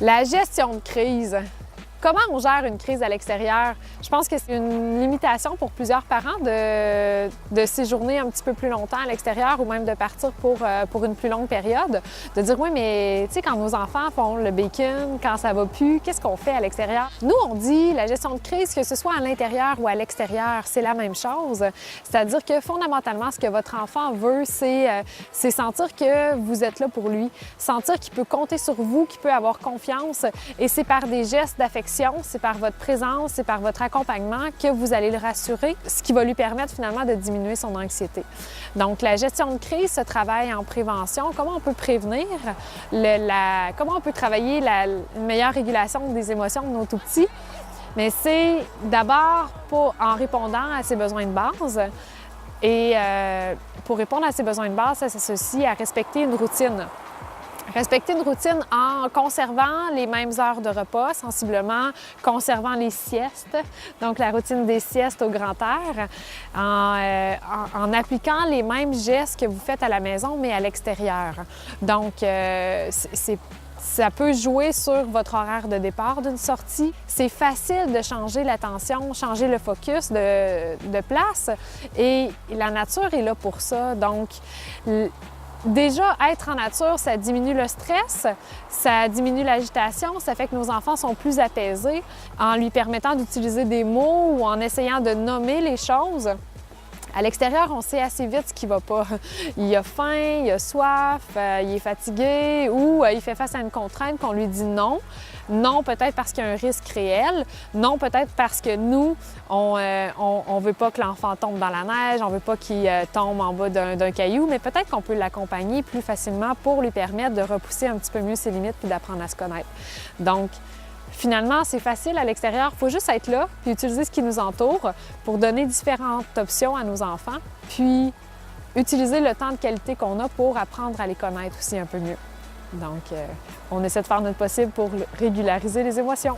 La gestion de crise. Comment on gère une crise à l'extérieur? Je pense que c'est une limitation pour plusieurs parents de séjourner un petit peu plus longtemps à l'extérieur ou même de partir pour une plus longue période. De dire, oui, mais tu sais, quand nos enfants font le bacon, quand ça va plus, qu'est-ce qu'on fait à l'extérieur? Nous, on dit la gestion de crise, que ce soit à l'intérieur ou à l'extérieur, c'est la même chose. C'est-à-dire que fondamentalement, ce que votre enfant veut, c'est sentir que vous êtes là pour lui, sentir qu'il peut compter sur vous, qu'il peut avoir confiance. Et c'est par des gestes d'affection, c'est par votre présence, c'est par votre accompagnement que vous allez le rassurer, ce qui va lui permettre finalement de diminuer son anxiété. Donc, la gestion de crise se travaille en prévention. Comment on peut prévenir? Comment on peut travailler la meilleure régulation des émotions de nos tout-petits? Mais c'est d'abord en répondant à ses besoins de base. Et pour répondre à ses besoins de base, ça s'associe à respecter une routine. Respecter une routine en conservant les mêmes heures de repas, sensiblement, conservant les siestes, donc la routine des siestes au grand air, en appliquant les mêmes gestes que vous faites à la maison, mais à l'extérieur. Donc, ça peut jouer sur votre horaire de départ d'une sortie. C'est facile de changer l'attention, changer le focus de place et la nature est là pour ça. Donc, déjà, être en nature, ça diminue le stress, ça diminue l'agitation, ça fait que nos enfants sont plus apaisés en lui permettant d'utiliser des mots ou en essayant de nommer les choses. À l'extérieur, on sait assez vite ce qui ne va pas. Il a faim, il a soif, il est fatigué ou il fait face à une contrainte qu'on lui dit non. Non, peut-être parce qu'il y a un risque réel. Non, peut-être parce que nous, on ne veut pas que l'enfant tombe dans la neige, on ne veut pas qu'il tombe en bas d'un caillou, mais peut-être qu'on peut l'accompagner plus facilement pour lui permettre de repousser un petit peu mieux ses limites puis d'apprendre à se connaître. Donc, finalement, c'est facile à l'extérieur. Il faut juste être là puis utiliser ce qui nous entoure pour donner différentes options à nos enfants, puis utiliser le temps de qualité qu'on a pour apprendre à les connaître aussi un peu mieux. Donc, on essaie de faire notre possible pour régulariser les émotions.